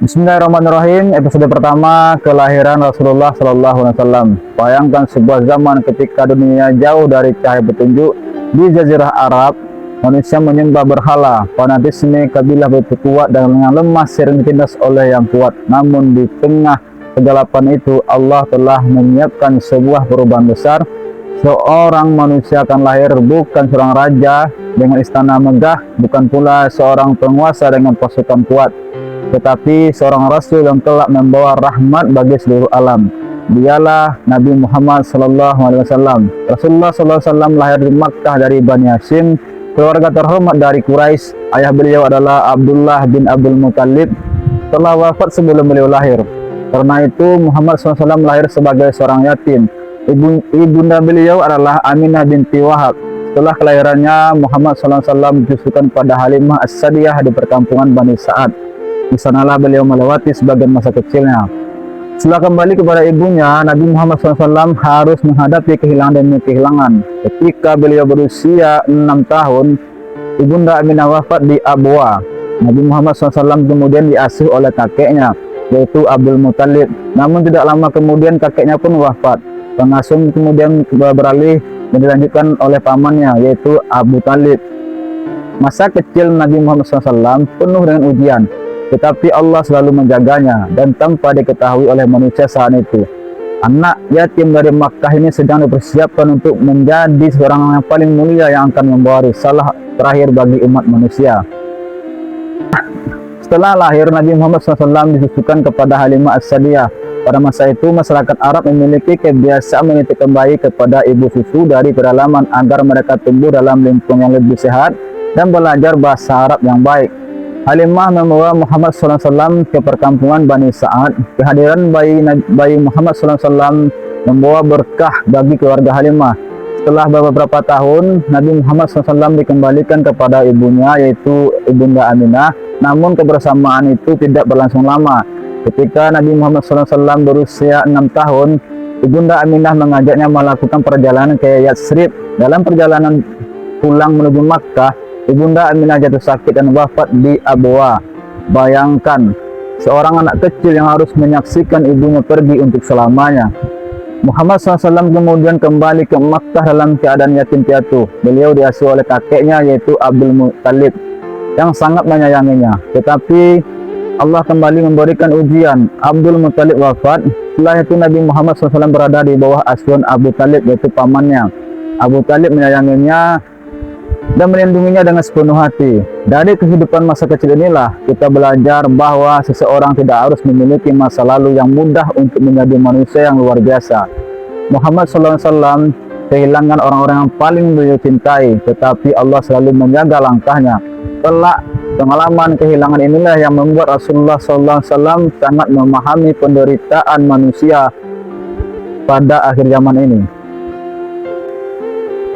Bismillahirrahmanirrahim. Episode pertama, kelahiran Rasulullah Sallallahu Alaihi Wasallam. Bayangkan sebuah zaman ketika dunia jauh dari cahaya petunjuk. Di Jazirah Arab, manusia menyembah berhala. Fanatisme kabilah begitu kuat dan yang lemah sering ditindas oleh yang kuat. Namun di tengah kegelapan itu, Allah telah menyiapkan sebuah perubahan besar. Seorang manusia akan lahir bukan seorang raja dengan istana megah, bukan pula seorang penguasa dengan pasukan kuat, tetapi seorang rasul yang kelak membawa rahmat bagi seluruh alam. Dialah Nabi Muhammad sallallahu alaihi wasallam. Rasulullah sallallahu alaihi wasallam lahir di Makkah dari Bani Hashim, keluarga terhormat dari Quraisy. Ayah beliau adalah Abdullah bin Abdul Muttalib, telah wafat sebelum beliau lahir. Karena itu Muhammad sallallahu alaihi wasallam lahir sebagai seorang yatim. Ibunda beliau adalah Aminah binti Wahab. Setelah kelahirannya, Muhammad sallallahu alaihi wasallam disusukan pada Halimah As-Sadiyah di perkampungan Bani Sa'ad. Di sanalah beliau melewati sebagian masa kecilnya. Setelah kembali kepada ibunya, Nabi Muhammad SAW harus menghadapi kehilangan demi kehilangan. Ketika beliau berusia 6 tahun, ibunda Aminah wafat di Abwa. Nabi Muhammad SAW kemudian diasuh oleh kakeknya, yaitu Abdul Muttalib. Namun tidak lama kemudian kakeknya pun wafat. Pengasuh kemudian beralih dan dilanjutkan oleh pamannya, yaitu Abu Talib. Masa kecil Nabi Muhammad SAW penuh dengan ujian, tetapi Allah selalu menjaganya dan tanpa diketahui oleh manusia saat itu. Anak yatim dari Makkah ini sedang dipersiapkan untuk menjadi seorang yang paling mulia yang akan membawa risalah terakhir bagi umat manusia. Setelah lahir, Nabi Muhammad SAW disusukan kepada Halimah As-Sadiyah. Pada masa itu, masyarakat Arab memiliki kebiasaan menitipkan bayi kepada ibu susu dari pedalaman agar mereka tumbuh dalam lingkungan yang lebih sehat dan belajar bahasa Arab yang baik. Halimah membawa Muhammad SAW ke perkampungan Bani Sa'ad. Kehadiran bayi Muhammad SAW membawa berkah bagi keluarga Halimah. Setelah beberapa tahun, Nabi Muhammad SAW dikembalikan kepada ibunya, yaitu ibunda Aminah. Namun kebersamaan itu tidak berlangsung lama. Ketika Nabi Muhammad SAW berusia 6 tahun, ibunda Aminah mengajaknya melakukan perjalanan ke Yatsrib. Dalam perjalanan pulang menuju Makkah, ibunda Aminah jatuh sakit dan wafat di Abwa. Bayangkan, seorang anak kecil yang harus menyaksikan ibunya pergi untuk selamanya. Muhammad SAW kemudian kembali ke Makkah dalam keadaan yatim piatu. Beliau diasuh oleh kakeknya, yaitu Abdul Muttalib, yang sangat menyayanginya. Tetapi Allah kembali memberikan ujian. Abdul Muttalib wafat. Setelah itu Nabi Muhammad SAW berada di bawah asuhan Abu Talib, yaitu pamannya. Abu Talib menyayanginya dan melindunginya dengan sepenuh hati. Dari kehidupan masa kecil inilah kita belajar bahwa seseorang tidak harus memiliki masa lalu yang mudah untuk menjadi manusia yang luar biasa. Muhammad SAW kehilangan orang-orang yang paling beliau cintai, tetapi Allah selalu menjaga langkahnya. Kelak pengalaman kehilangan inilah yang membuat Rasulullah SAW sangat memahami penderitaan manusia pada akhir zaman ini.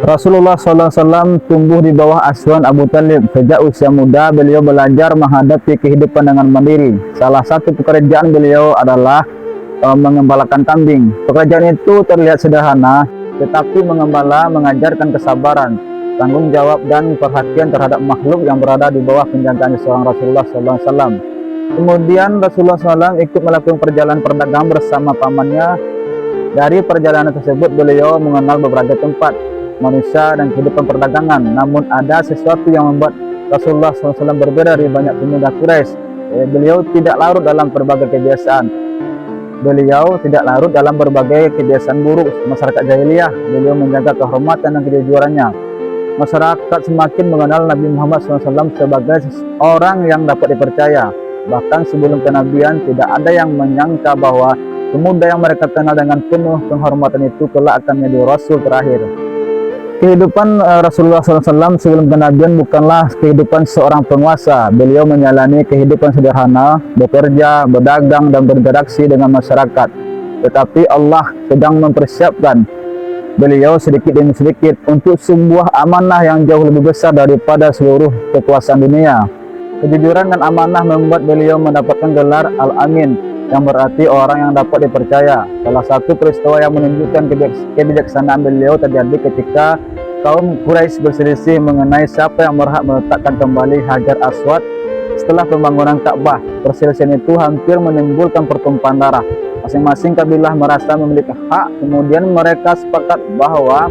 Rasulullah SAW tumbuh di bawah asuhan Abu Talib. Sejak usia muda beliau belajar menghadapi kehidupan dengan mandiri. Salah satu pekerjaan beliau adalah mengembalakan kambing. Pekerjaan itu terlihat sederhana, tetapi mengembala mengajarkan kesabaran, tanggung jawab dan perhatian terhadap makhluk yang berada di bawah penjagaan seorang Rasulullah SAW. Kemudian Rasulullah SAW ikut melakukan perjalanan perdagangan bersama pamannya. Dari perjalanan tersebut beliau mengenal beberapa tempat, manusia dan kehidupan perdagangan. Namun ada sesuatu yang membuat Rasulullah SAW berbeda dari banyak pemuda Quraisy. Beliau tidak larut dalam berbagai kebiasaan. Beliau tidak larut dalam berbagai kebiasaan buruk masyarakat jahiliyah. Beliau menjaga kehormatan dan kejujurannya. Masyarakat semakin mengenal Nabi Muhammad SAW sebagai orang yang dapat dipercaya. Bahkan sebelum kenabian, tidak ada yang menyangka bahwa pemuda yang mereka kenal dengan penuh penghormatan itu kelak akan menjadi Rasul terakhir. Kehidupan Rasulullah SAW sebelum kenabian bukanlah kehidupan seorang penguasa. Beliau menjalani kehidupan sederhana, bekerja, berdagang, dan berinteraksi dengan masyarakat. Tetapi Allah sedang mempersiapkan beliau sedikit demi sedikit untuk sebuah amanah yang jauh lebih besar daripada seluruh kekuasaan dunia. Kejujuran dan amanah membuat beliau mendapatkan gelar Al-Amin, yang berarti orang yang dapat dipercaya. Salah satu peristiwa yang menunjukkan kebijaksanaan beliau terjadi ketika kaum Quraisy berselisih mengenai siapa yang berhak meletakkan kembali Hajar Aswad Setelah pembangunan Ka'bah, perselisihan itu hampir menimbulkan pertumpahan darah. Masing-masing kabilah merasa memiliki hak, kemudian mereka sepakat bahwa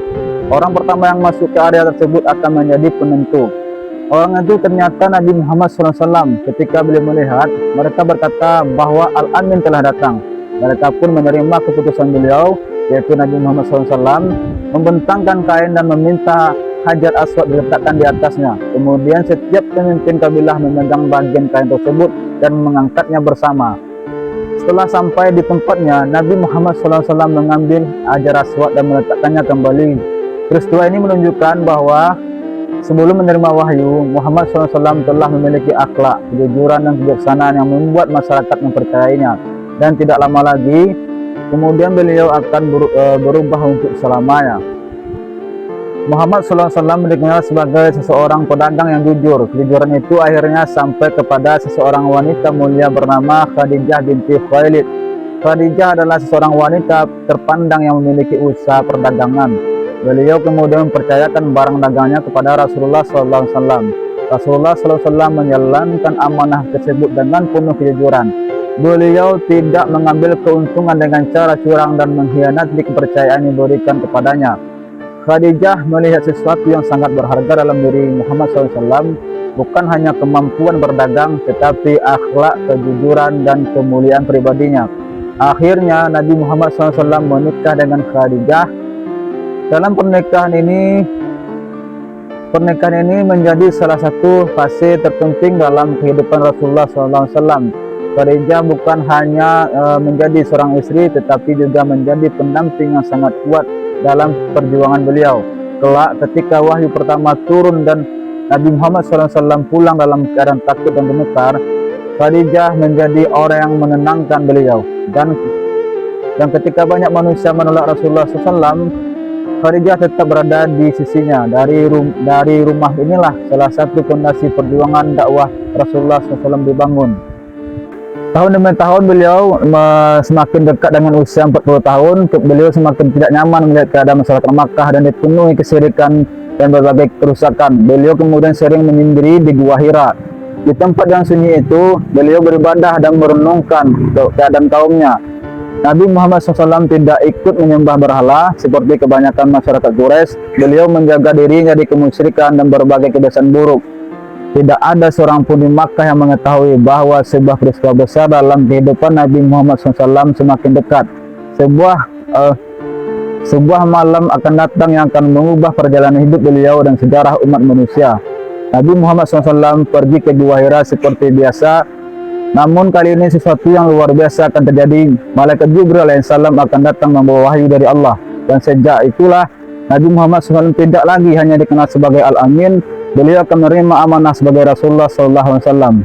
orang pertama yang masuk ke area tersebut akan menjadi penentu. Orang itu ternyata Nabi Muhammad SAW. Ketika beliau melihat, mereka berkata bahwa Al-Amin telah datang. Mereka pun menerima keputusan beliau, yaitu Nabi Muhammad SAW, membentangkan kain dan meminta Hajar Aswad diletakkan di atasnya. Kemudian setiap pemimpin kabilah memegang bagian kain tersebut dan mengangkatnya bersama. Setelah sampai di tempatnya, Nabi Muhammad SAW mengambil Hajar Aswad dan meletakkannya kembali. Peristiwa ini menunjukkan bahwa sebelum menerima wahyu, Muhammad SAW telah memiliki akhlak, kejujuran dan kebijaksanaan yang membuat masyarakat mempercayainya. Dan tidak lama lagi, kemudian beliau akan berubah untuk selamanya. Muhammad SAW dikenal sebagai seseorang pedagang yang jujur. Kejujuran itu akhirnya sampai kepada seseorang wanita mulia bernama Khadijah binti Khuwailid. Khadijah adalah seseorang wanita terpandang yang memiliki usaha perdagangan. Beliau kemudian mempercayakan barang dagangnya kepada Rasulullah SAW. Rasulullah SAW menjalankan amanah tersebut dengan penuh kejujuran. Beliau tidak mengambil keuntungan dengan cara curang dan mengkhianati kepercayaan yang diberikan kepadanya. Khadijah melihat sesuatu yang sangat berharga dalam diri Muhammad SAW, bukan hanya kemampuan berdagang, tetapi akhlak, kejujuran, dan kemuliaan pribadinya. Akhirnya Nabi Muhammad SAW menikah dengan Khadijah. Dalam pernikahan ini menjadi salah satu fase terpenting dalam kehidupan Rasulullah SAW. Khadijah bukan hanya menjadi seorang istri, tetapi juga menjadi pendamping yang sangat kuat dalam perjuangan beliau. Kelak ketika wahyu pertama turun dan Nabi Muhammad SAW pulang dalam keadaan takut dan gemetar, Khadijah menjadi orang yang menenangkan beliau. Dan ketika banyak manusia menolak Rasulullah SAW, Khadijah tetap berada di sisinya. Dari rumah inilah salah satu fondasi perjuangan dakwah Rasulullah SAW dibangun. Tahun demi tahun beliau semakin dekat dengan usia 40 tahun. Beliau semakin tidak nyaman melihat keadaan masyarakat Makkah dan dipenuhi kesyirikan dan berbagai kerusakan. Beliau kemudian sering menyendiri di Gua Hira. Di tempat yang sunyi itu, beliau beribadah dan merenungkan keadaan kaumnya. Nabi Muhammad SAW tidak ikut menyembah berhala seperti kebanyakan masyarakat Quraisy. Beliau menjaga dirinya dari kemusyrikan dan berbagai kebiasaan buruk. Tidak ada seorang pun di Makkah yang mengetahui bahwa sebuah peristiwa besar dalam kehidupan Nabi Muhammad SAW semakin dekat. Sebuah malam akan datang yang akan mengubah perjalanan hidup beliau dan sejarah umat manusia. Nabi Muhammad SAW pergi ke Gua Hira seperti biasa, namun kali ini sesuatu yang luar biasa akan terjadi. Malaikat Jibril alaihissalam akan datang membawa wahyu dari Allah. Dan sejak itulah Nabi Muhammad SAW tidak lagi hanya dikenal sebagai Al-Amin. Beliau akan menerima amanah sebagai Rasulullah SAW.